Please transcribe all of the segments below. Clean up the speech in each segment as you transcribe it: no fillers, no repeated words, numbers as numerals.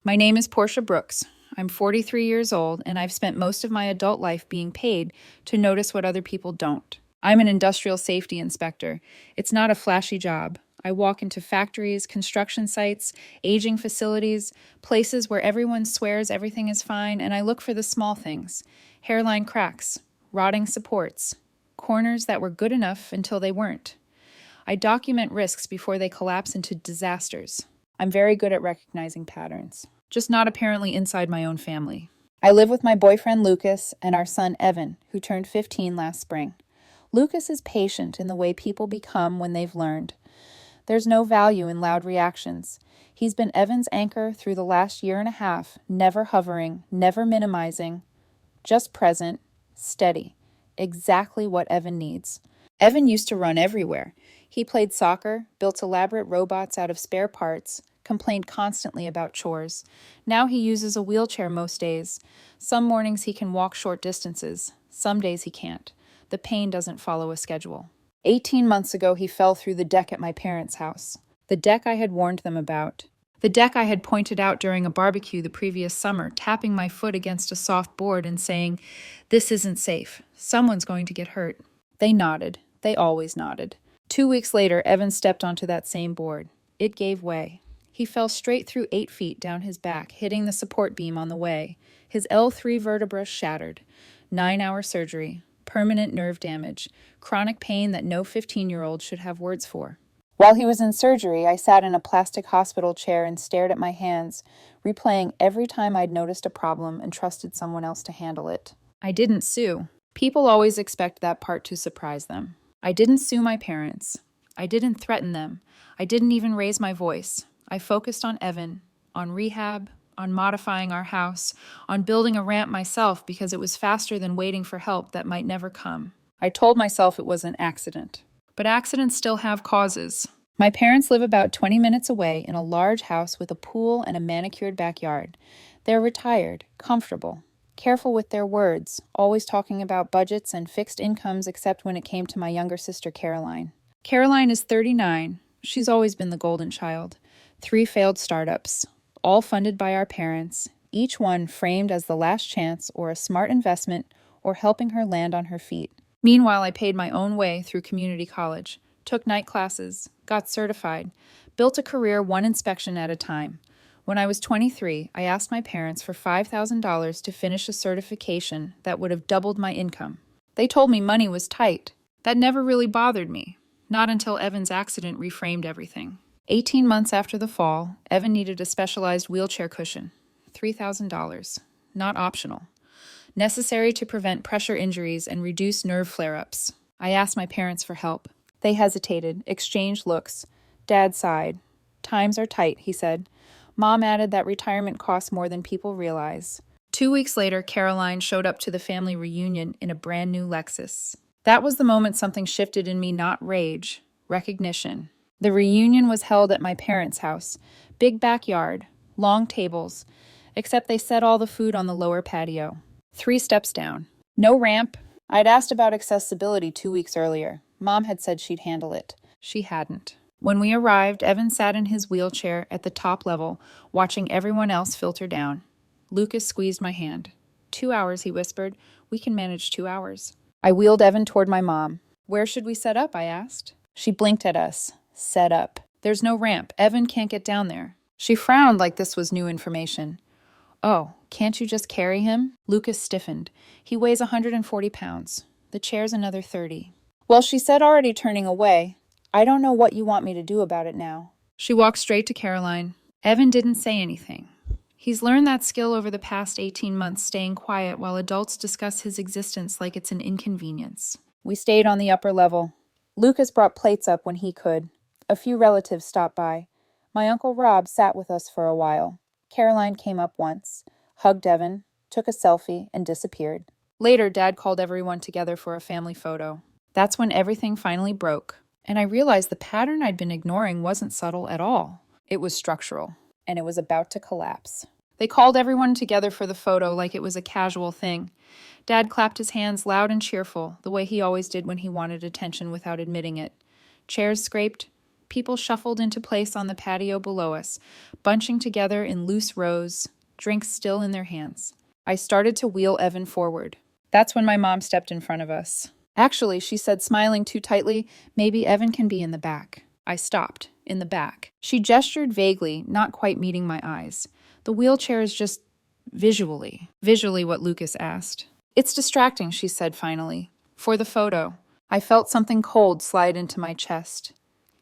My name is Portia Brooks. I'm 43 years old, and I've spent most of my adult life being paid to notice what other people don't. I'm an industrial safety inspector. It's not a flashy job. I walk into factories, construction sites, aging facilities, places where everyone swears everything is fine, and I look for the small things: hairline cracks, rotting supports, corners that were good enough until they weren't. I document risks before they collapse into disasters. I'm very good at recognizing patterns, just not apparently inside my own family. I live with my boyfriend Lucas and our son Evan, who turned 15 last spring. Lucas is patient in the way people become when they've learned. There's no value in loud reactions. He's been Evan's anchor through the last year and a half, never hovering, never minimizing, just present, steady, exactly what Evan needs. Evan used to run everywhere. He played soccer, built elaborate robots out of spare parts, complained constantly about chores. Now he uses a wheelchair most days. Some mornings he can walk short distances. Some days he can't. The pain doesn't follow a schedule. 18 months ago, he fell through the deck at my parents' house. The deck I had warned them about. The deck I had pointed out during a barbecue the previous summer, tapping my foot against a soft board and saying, "This isn't safe. Someone's going to get hurt." They nodded. They always nodded. 2 weeks later, Evan stepped onto that same board. It gave way. He fell straight through 8 feet down his back, hitting the support beam on the way. His L3 vertebra shattered. 9-hour surgery. Permanent nerve damage. Chronic pain that no 15-year-old should have words for. While he was in surgery, I sat in a plastic hospital chair and stared at my hands, replaying every time I'd noticed a problem and trusted someone else to handle it. I didn't sue. People always expect that part to surprise them. I didn't sue my parents. I didn't threaten them. I didn't even raise my voice. I focused on Evan, on rehab, on modifying our house, on building a ramp myself because it was faster than waiting for help that might never come. I told myself it was an accident. But accidents still have causes. My parents live about 20 minutes away in a large house with a pool and a manicured backyard. They're retired, comfortable, careful with their words, always talking about budgets and fixed incomes except when it came to my younger sister Caroline. Caroline is 39. She's always been the golden child. 3 failed startups, all funded by our parents, each one framed as the last chance or a smart investment or helping her land on her feet. Meanwhile, I paid my own way through community college, took night classes, got certified, built a career one inspection at a time. When I was 23, I asked my parents for $5,000 to finish a certification that would have doubled my income. They told me money was tight. That never really bothered me, not until Evan's accident reframed everything. 18 months after the fall, Evan needed a specialized wheelchair cushion. $3,000. Not optional. Necessary to prevent pressure injuries and reduce nerve flare-ups. I asked my parents for help. They hesitated, exchanged looks. Dad sighed. "Times are tight," he said. Mom added that retirement costs more than people realize. 2 weeks later, Caroline showed up to the family reunion in a brand new Lexus. That was the moment something shifted in me, not rage, recognition. The reunion was held at my parents' house. Big backyard, long tables, except they set all the food on the lower patio. 3 steps down. No ramp. I'd asked about accessibility 2 weeks earlier. Mom had said she'd handle it. She hadn't. When we arrived, Evan sat in his wheelchair at the top level, watching everyone else filter down. Lucas squeezed my hand. 2 hours, he whispered. "We can manage 2 hours." I wheeled Evan toward my mom. "Where should we set up?" I asked. She blinked at us. "Set up. There's no ramp. Evan can't get down there." She frowned like this was new information. "Oh, can't you just carry him?" Lucas stiffened. "He weighs 140 pounds. The chair's another 30. "Well," she said, already turning away, "I don't know what you want me to do about it now." She walked straight to Caroline. Evan didn't say anything. He's learned that skill over the past 18 months, staying quiet while adults discuss his existence like it's an inconvenience. We stayed on the upper level. Lucas brought plates up when he could. A few relatives stopped by. My Uncle Rob sat with us for a while. Caroline came up once, hugged Evan, took a selfie, and disappeared. Later, Dad called everyone together for a family photo. That's when everything finally broke, and I realized the pattern I'd been ignoring wasn't subtle at all. It was structural, and it was about to collapse. They called everyone together for the photo like it was a casual thing. Dad clapped his hands loud and cheerful, the way he always did when he wanted attention without admitting it. Chairs scraped, People shuffled into place on the patio below us, bunching together in loose rows, drinks still in their hands. I started to wheel Evan forward. That's when my mom stepped in front of us. Actually, she said, smiling too tightly, maybe Evan can be in the back. I stopped. In the back. She gestured vaguely, not quite meeting my eyes. The wheelchair is just visually what Lucas asked. It's distracting, she said finally. For the photo. I felt something cold slide into my chest.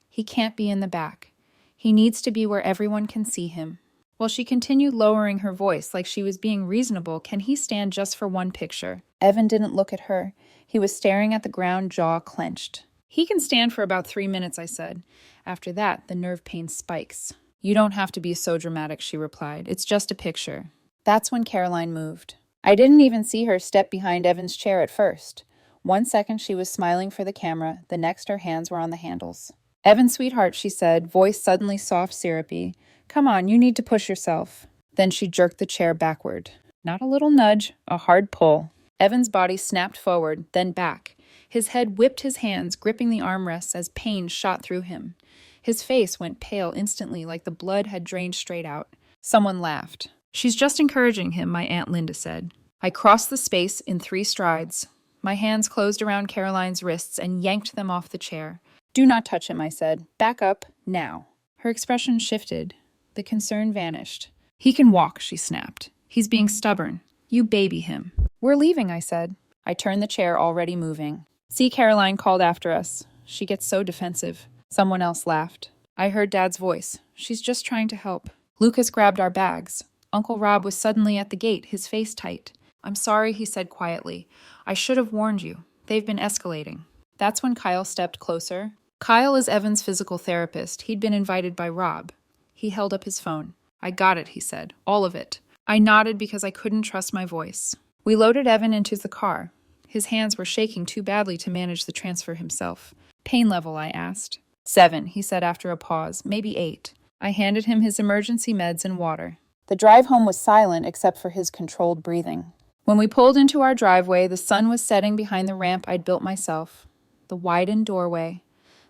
He can't be in the back. He needs to be where everyone can see him. While she continued lowering her voice like she was being reasonable, can he stand just for one picture? Evan didn't look at her. He was staring at the ground, jaw clenched. He can stand for about 3 minutes, I said. After that, the nerve pain spikes. You don't have to be so dramatic, she replied. It's just a picture. That's when Caroline moved. I didn't even see her step behind Evan's chair at first. 1 second she was smiling for the camera, the next her hands were on the handles. Evan, sweetheart, she said, voice suddenly soft, syrupy. Come on, you need to push yourself. Then she jerked the chair backward. Not a little nudge, a hard pull. Evan's body snapped forward, then back. His head whipped his hands, gripping the armrests as pain shot through him. His face went pale instantly, like the blood had drained straight out. Someone laughed. She's just encouraging him, my Aunt Linda said. I crossed the space in 3 strides. My hands closed around Caroline's wrists and yanked them off the chair. Do not touch him, I said. Back up, now. Her expression shifted. The concern vanished. He can walk, she snapped. He's being stubborn. You baby him. We're leaving, I said. I turned the chair, already moving. See, Caroline called after us. She gets so defensive. Someone else laughed. I heard Dad's voice. She's just trying to help. Lucas grabbed our bags. Uncle Rob was suddenly at the gate, his face tight. I'm sorry, he said quietly. I should have warned you. They've been escalating. That's when Kyle stepped closer. Kyle is Evan's physical therapist. He'd been invited by Rob. He held up his phone. I got it, he said. All of it. I nodded because I couldn't trust my voice. We loaded Evan into the car. His hands were shaking too badly to manage the transfer himself. Pain level, I asked. 7, he said after a pause, maybe 8. I handed him his emergency meds and water. The drive home was silent except for his controlled breathing. When we pulled into our driveway, the sun was setting behind the ramp I'd built myself. The widened doorway.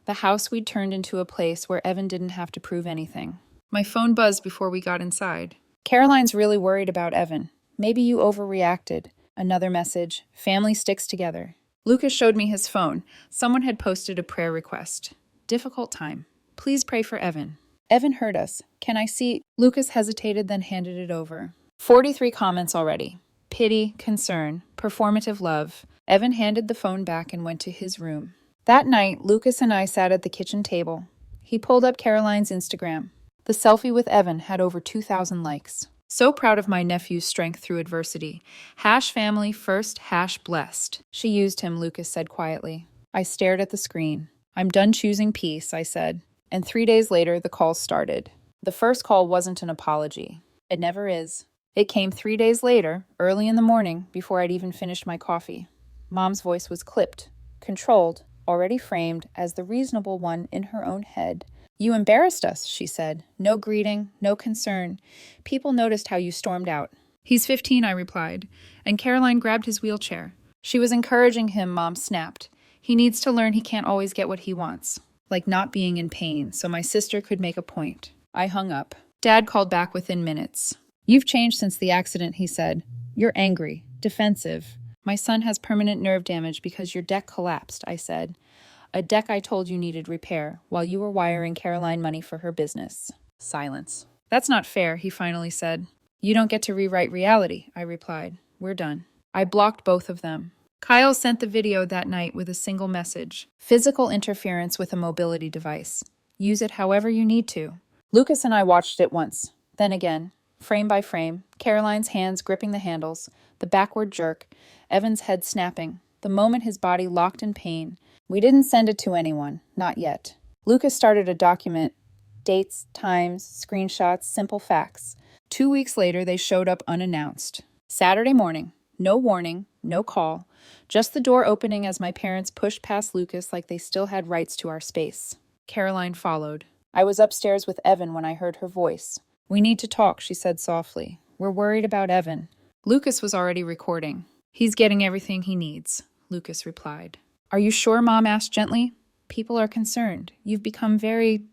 The house we'd turned into a place where Evan didn't have to prove anything. My phone buzzed before we got inside. Caroline's really worried about Evan. Maybe you overreacted. Another message. Family sticks together. Lucas showed me his phone. Someone had posted a prayer request. Difficult time. Please pray for Evan. Evan heard us. Can I see? Lucas hesitated, then handed it over. 43 comments already. Pity, concern, performative love. Evan handed the phone back and went to his room. That night, Lucas and I sat at the kitchen table. He pulled up Caroline's Instagram. The selfie with Evan had over 2,000 likes. So proud of my nephew's strength through adversity. #family first, #blessed. She used him, Lucas said quietly. I stared at the screen. I'm done choosing peace, I said. And 3 days later, the calls started. The first call wasn't an apology. It never is. It came 3 days later, early in the morning, before I'd even finished my coffee. Mom's voice was clipped, controlled, already framed as the reasonable one in her own head. You embarrassed us, she said. No greeting, no concern. People noticed how you stormed out. He's 15, I replied, and Caroline grabbed his wheelchair. She was encouraging him, Mom snapped. He needs to learn he can't always get what he wants, like not being in pain, so my sister could make a point. I hung up. Dad called back within minutes. You've changed since the accident, he said. You're angry, defensive. My son has permanent nerve damage because your deck collapsed, I said. A deck I told you needed repair, while you were wiring Caroline money for her business. Silence. That's not fair, he finally said. You don't get to rewrite reality, I replied. We're done. I blocked both of them. Kyle sent the video that night with a single message. Physical interference with a mobility device. Use it however you need to. Lucas and I watched it once, then again, frame by frame, Caroline's hands gripping the handles, the backward jerk, Evan's head snapping, the moment his body locked in pain. We didn't send it to anyone, not yet. Lucas started a document. Dates, times, screenshots, simple facts. 2 weeks later, they showed up unannounced. Saturday morning. No warning, no call. Just the door opening as my parents pushed past Lucas like they still had rights to our space. Caroline followed. I was upstairs with Evan when I heard her voice. We need to talk, she said softly. We're worried about Evan. Lucas was already recording. He's getting everything he needs, Lucas replied. Are you sure, Mom asked gently? People are concerned. You've become very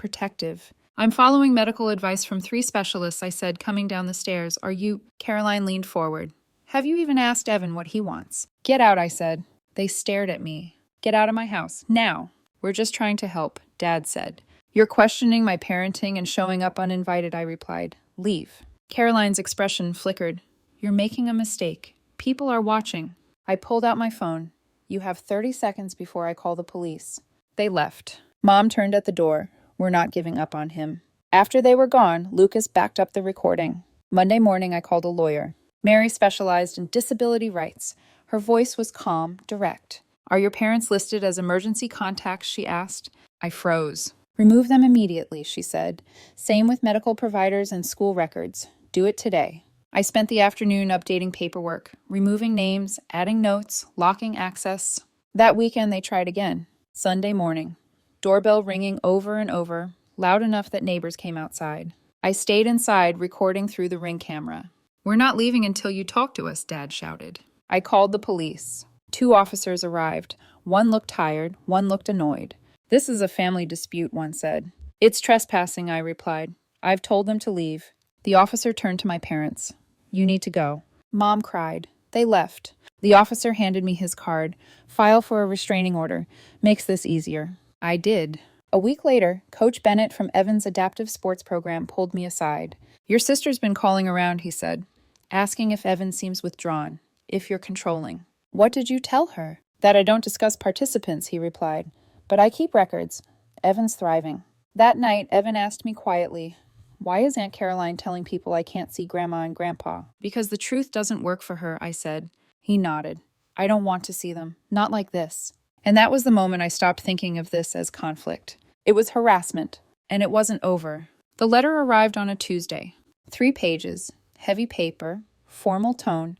protective. I'm following medical advice from 3 specialists, I said, coming down the stairs. Are you? Caroline leaned forward. Have you even asked Evan what he wants? Get out, I said. They stared at me. Get out of my house, now. We're just trying to help, Dad said. You're questioning my parenting and showing up uninvited, I replied. Leave. Caroline's expression flickered. You're making a mistake. People are watching. I pulled out my phone. You have 30 seconds before I call the police. They left. Mom turned at the door. We're not giving up on him. After they were gone, Lucas backed up the recording. Monday morning, I called a lawyer. Mary specialized in disability rights. Her voice was calm, direct. Are your parents listed as emergency contacts? She asked. I froze. Remove them immediately, she said. Same with medical providers and school records. Do it today. I spent the afternoon updating paperwork, removing names, adding notes, locking access. That weekend they tried again. Sunday morning. Doorbell ringing over and over, loud enough that neighbors came outside. I stayed inside, recording through the Ring camera. We're not leaving until you talk to us, Dad shouted. I called the police. 2 officers arrived. One looked tired, one looked annoyed. This is a family dispute, one said. It's trespassing, I replied. I've told them to leave. The officer turned to my parents. You need to go. Mom cried. They left. The officer handed me his card. File for a restraining order. Makes this easier. I did. A week later, Coach Bennett from Evan's adaptive sports program pulled me aside. Your sister's been calling around, he said, asking if Evan seems withdrawn, if you're controlling. What did you tell her? That I don't discuss participants, he replied. But I keep records. Evan's thriving. That night, Evan asked me quietly, why is Aunt Caroline telling people I can't see Grandma and Grandpa? Because the truth doesn't work for her, I said. He nodded. I don't want to see them. Not like this. And that was the moment I stopped thinking of this as conflict. It was harassment, and it wasn't over. The letter arrived on a Tuesday. 3 pages, heavy paper, formal tone,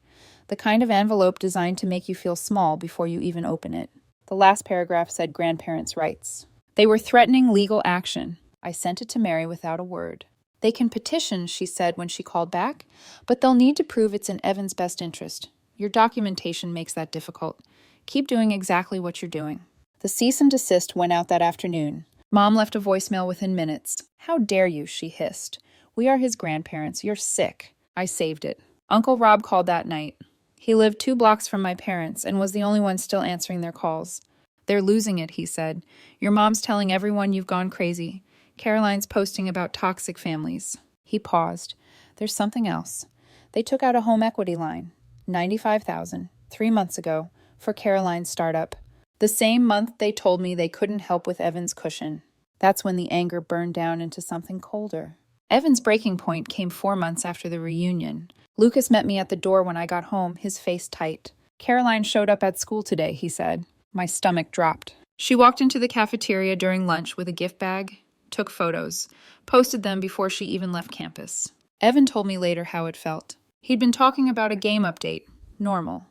the kind of envelope designed to make you feel small before you even open it. The last paragraph said grandparents' rights. They were threatening legal action. I sent it to Mary without a word. They can petition, she said when she called back, but they'll need to prove it's in Evan's best interest. Your documentation makes that difficult. Keep doing exactly what you're doing. The cease and desist went out that afternoon. Mom left a voicemail within minutes. How dare you, she hissed. We are his grandparents. You're sick. I saved it. Uncle Rob called that night. He lived 2 blocks from my parents and was the only one still answering their calls. They're losing it, he said. Your mom's telling everyone you've gone crazy. Caroline's posting about toxic families. He paused. There's something else. They took out a home equity line. $95,000, 3 months ago, for Caroline's startup. The same month they told me they couldn't help with Evan's cushion. That's when the anger burned down into something colder. Evan's breaking point came 4 months after the reunion. Lucas met me at the door when I got home, his face tight. Caroline showed up at school today, he said. My stomach dropped. She walked into the cafeteria during lunch with a gift bag, took photos, posted them before she even left campus. Evan told me later how it felt. He'd been talking about a game update. Normal.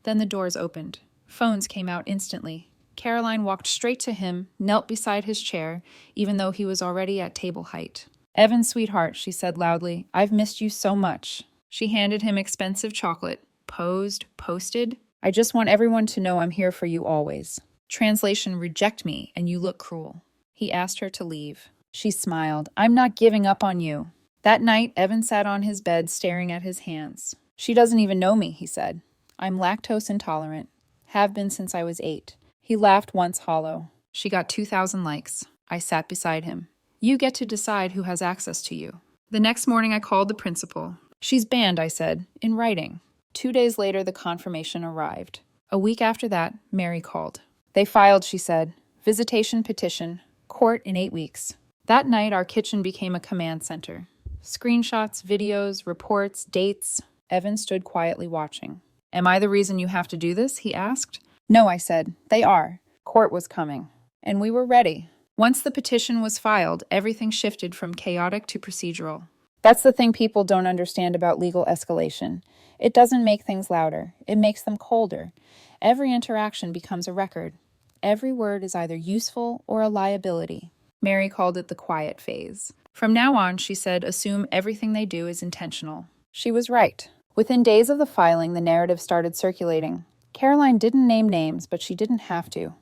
Then the doors opened. Phones came out instantly. Caroline walked straight to him, knelt beside his chair, even though he was already at table height. Evan, sweetheart, she said loudly, I've missed you so much. She handed him expensive chocolate. Posted. I just want everyone to know I'm here for you always. Translation, reject me, and you look cruel. He asked her to leave. She smiled. I'm not giving up on you. That night, Evan sat on his bed staring at his hands. She doesn't even know me, he said. I'm lactose intolerant. Have been since I was 8. He laughed once hollow. She got 2,000 likes. I sat beside him. You get to decide who has access to you. The next morning I called the principal. She's banned, I said, in writing. 2 days later, the confirmation arrived. A week after that, Mary called. They filed, she said. Visitation petition. Court in 8 weeks. That night, our kitchen became a command center. Screenshots, videos, reports, dates. Evan stood quietly watching. Am I the reason you have to do this? He asked. No, I said. They are. Court was coming. And we were ready. Once the petition was filed, everything shifted from chaotic to procedural. That's the thing people don't understand about legal escalation. It doesn't make things louder. It makes them colder. Every interaction becomes a record. Every word is either useful or a liability. Mary called it the quiet phase. From now on, she said, assume everything they do is intentional. She was right. Within days of the filing, the narrative started circulating. Caroline didn't name names, but she didn't have to.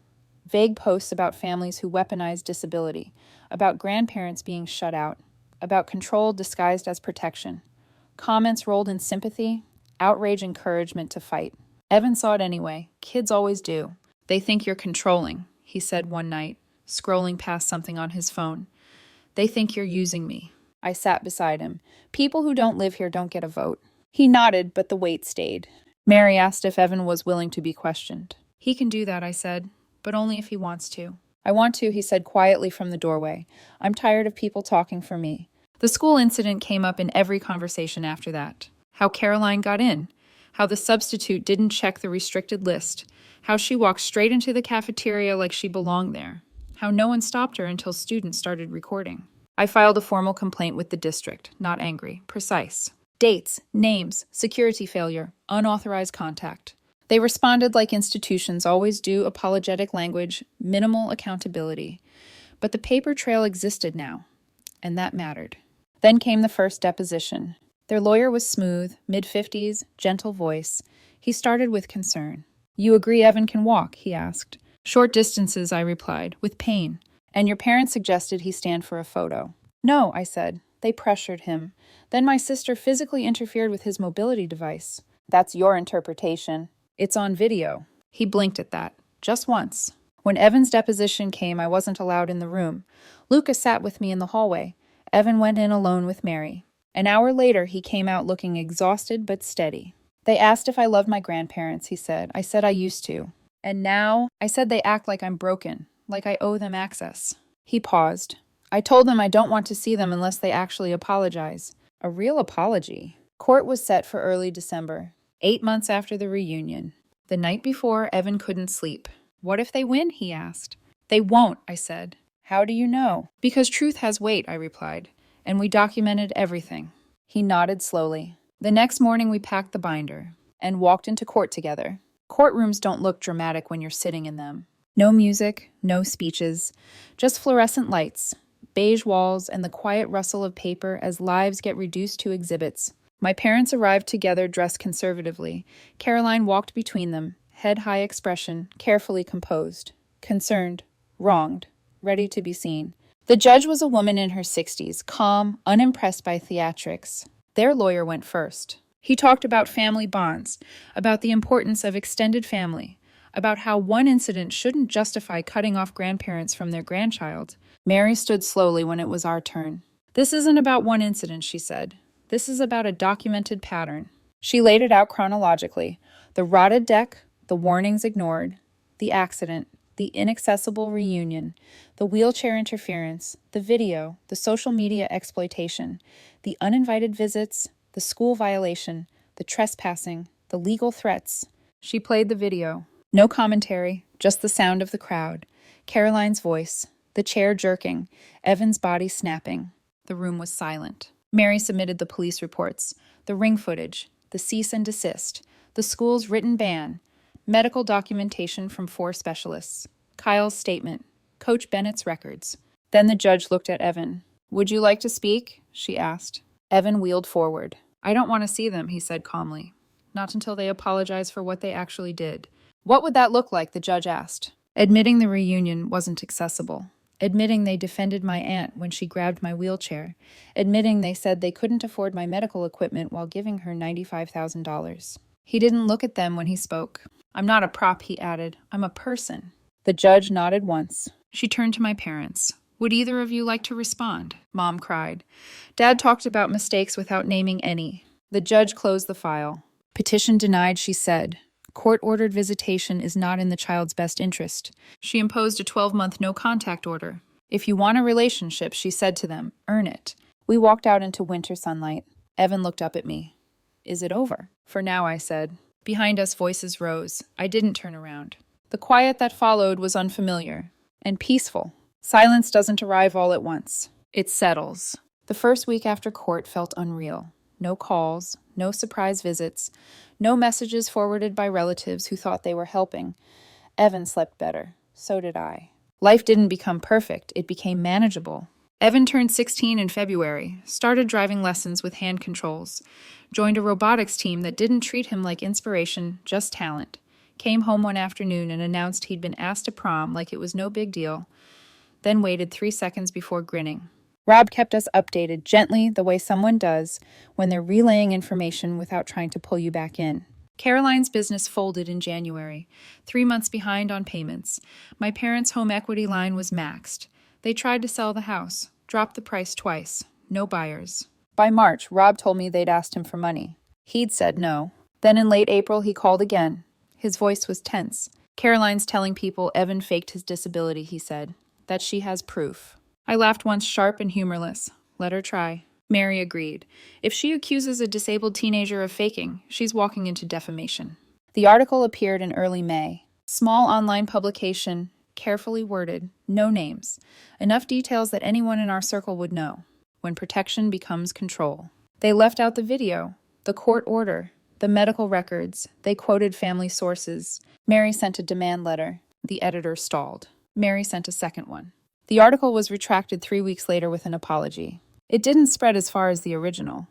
Vague posts about families who weaponize disability, about grandparents being shut out, about control disguised as protection. Comments rolled in sympathy, outrage, encouragement to fight. Evan saw it anyway. Kids always do. They think you're controlling, he said one night, scrolling past something on his phone. They think you're using me. I sat beside him. People who don't live here don't get a vote. He nodded, but the weight stayed. Mary asked if Evan was willing to be questioned. He can do that, I said, but only if he wants to. I want to, he said quietly from the doorway. I'm tired of people talking for me. The school incident came up in every conversation after that. How Caroline got in. How the substitute didn't check the restricted list. How she walked straight into the cafeteria like she belonged there. How no one stopped her until students started recording. I filed a formal complaint with the district, not angry, precise. Dates, names, security failure, unauthorized contact. They responded like institutions always do, apologetic language, minimal accountability. But the paper trail existed now, and that mattered. Then came the first deposition. Their lawyer was smooth, mid-50s, gentle voice. He started with concern. You agree Evan can walk, he asked. Short distances, I replied, with pain. And your parents suggested he stand for a photo. No, I said. They pressured him. Then my sister physically interfered with his mobility device. That's your interpretation. It's on video. He blinked at that. Just once. When Evan's deposition came, I wasn't allowed in the room. Lucas sat with me in the hallway. Evan went in alone with Mary. An hour later, he came out looking exhausted but steady. They asked if I loved my grandparents, he said. I said I used to. And now, I said they act like I'm broken, like I owe them access. He paused. I told them I don't want to see them unless they actually apologize. A real apology. Court was set for early December, 8 months after the reunion. The night before, Evan couldn't sleep. What if they win, he asked. They won't, I said. How do you know? Because truth has weight, I replied, and we documented everything. He nodded slowly. The next morning we packed the binder and walked into court together. Courtrooms don't look dramatic when you're sitting in them. No music, no speeches, just fluorescent lights, beige walls, and the quiet rustle of paper as lives get reduced to exhibits. My parents arrived together dressed conservatively. Caroline walked between them, head-high expression, carefully composed. Concerned, wronged, ready to be seen. The judge was a woman in her 60s, calm, unimpressed by theatrics. Their lawyer went first. He talked about family bonds, about the importance of extended family, about how one incident shouldn't justify cutting off grandparents from their grandchild. Mary stood slowly when it was our turn. This isn't about one incident, she said. This is about a documented pattern. She laid it out chronologically. The rotted deck, the warnings ignored, the accident, the inaccessible reunion, the wheelchair interference, the video, the social media exploitation, the uninvited visits, the school violation, the trespassing, the legal threats. She played the video. No commentary, just the sound of the crowd. Caroline's voice, the chair jerking, Evan's body snapping. The room was silent. Mary submitted the police reports, the ring footage, the cease and desist, the school's written ban, medical documentation from 4 specialists, Kyle's statement, Coach Bennett's records. Then the judge looked at Evan. Would you like to speak? She asked. Evan wheeled forward. I don't want to see them, he said calmly. Not until they apologize for what they actually did. What would that look like, the judge asked. Admitting the reunion wasn't accessible. Admitting they defended my aunt when she grabbed my wheelchair. Admitting they said they couldn't afford my medical equipment while giving her $95,000. He didn't look at them when he spoke. I'm not a prop, he added. I'm a person. The judge nodded once. She turned to my parents. Would either of you like to respond? Mom cried. Dad talked about mistakes without naming any. The judge closed the file. Petition denied, she said. Court-ordered visitation is not in the child's best interest. She imposed a 12-month no-contact order. If you want a relationship, she said to them, earn it. We walked out into winter sunlight. Evan looked up at me. Is it over? For now, I said. Behind us, voices rose. I didn't turn around. The quiet that followed was unfamiliar and peaceful. Silence doesn't arrive all at once. It settles. The first week after court felt unreal. No calls, no surprise visits, no messages forwarded by relatives who thought they were helping. Evan slept better. So did I. Life didn't become perfect. It became manageable. Evan turned 16 in February, started driving lessons with hand controls, joined a robotics team that didn't treat him like inspiration, just talent. came home one afternoon and announced he'd been asked to prom like it was no big deal, then waited 3 seconds before grinning. Rob kept us updated gently, the way someone does when they're relaying information without trying to pull you back in. Caroline's business folded in January, 3 months behind on payments. My parents' home equity line was maxed. They tried to sell the house, dropped the price twice. No buyers. By March, Rob told me they'd asked him for money. He'd said no. Then in late April, he called again. His voice was tense. Caroline's telling people Evan faked his disability, he said. That she has proof. I laughed once, sharp and humorless. Let her try. Mary agreed. If she accuses a disabled teenager of faking, she's walking into defamation. The article appeared in early May. Small online publication, carefully worded, no names. Enough details that anyone in our circle would know. When protection becomes control. They left out the video, the court order, the medical records. They quoted family sources. Mary sent a demand letter. The editor stalled. Mary sent a second one. The article was retracted 3 weeks later with an apology. It didn't spread as far as the original,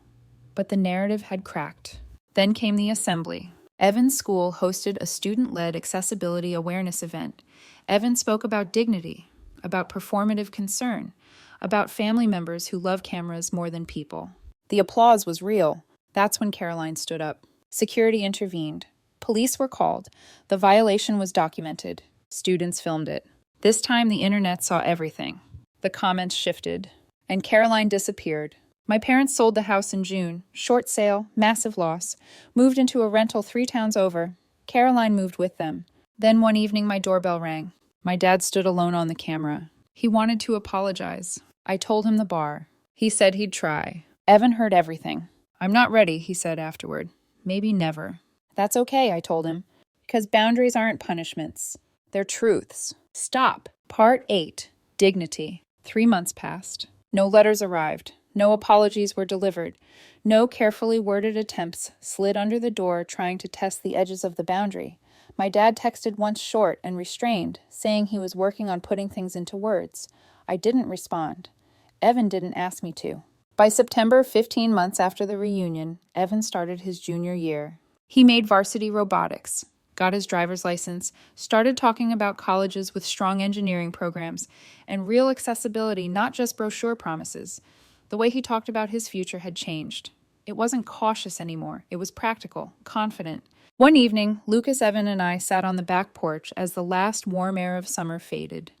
but the narrative had cracked. Then came the assembly. Evan's school hosted a student-led accessibility awareness event. Evan spoke about dignity, about performative concern, about family members who love cameras more than people. The applause was real. That's when Caroline stood up. Security intervened. Police were called. The violation was documented. Students filmed it. This time the internet saw everything. The comments shifted. And Caroline disappeared. My parents sold the house in June. Short sale, massive loss. Moved into a rental 3 towns over. Caroline moved with them. Then one evening my doorbell rang. My dad stood alone on the camera. He wanted to apologize. I told him the bar. He said he'd try. Evan heard everything. I'm not ready, he said afterward. Maybe never. That's okay, I told him. Because boundaries aren't punishments. They're truths. Stop. Part 8. Dignity. 3 months passed. No letters arrived. No apologies were delivered. No carefully worded attempts slid under the door trying to test the edges of the boundary. My dad texted once short and restrained, saying he was working on putting things into words. I didn't respond. Evan didn't ask me to. By September, 15 months after the reunion, Evan started his junior year. He made varsity robotics, got his driver's license, started talking about colleges with strong engineering programs, and real accessibility, not just brochure promises. The way he talked about his future had changed. It wasn't cautious anymore. It was practical, confident. One evening, Lucas, Evan, and I sat on the back porch as the last warm air of summer faded.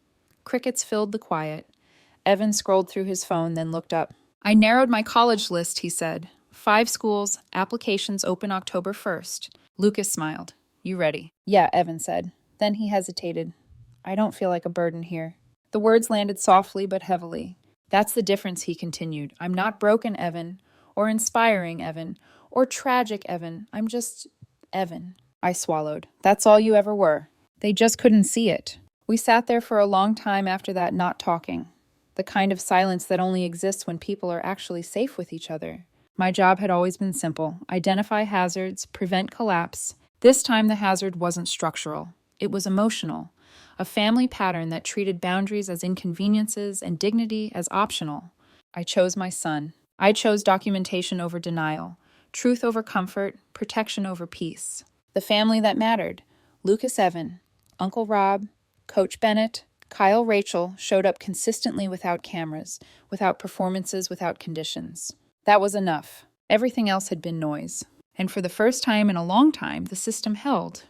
Crickets filled the quiet. Evan scrolled through his phone, then looked up. I narrowed my college list, he said. 5 schools, applications open October 1st. Lucas smiled. You ready? Yeah, Evan said. Then he hesitated. I don't feel like a burden here. The words landed softly but heavily. That's the difference, he continued. I'm not broken, Evan, or inspiring, Evan, or tragic, Evan. I'm just Evan. I swallowed. That's all you ever were. They just couldn't see it. We sat there for a long time after that, not talking. The kind of silence that only exists when people are actually safe with each other. My job had always been simple. Identify hazards, prevent collapse. This time the hazard wasn't structural. It was emotional. A family pattern that treated boundaries as inconveniences and dignity as optional. I chose my son. I chose documentation over denial, truth over comfort, protection over peace. The family that mattered. Lucas Evan, Uncle Rob, Coach Bennett, Kyle Rachel showed up consistently without cameras, without performances, without conditions. That was enough. Everything else had been noise. And for the first time in a long time, the system held.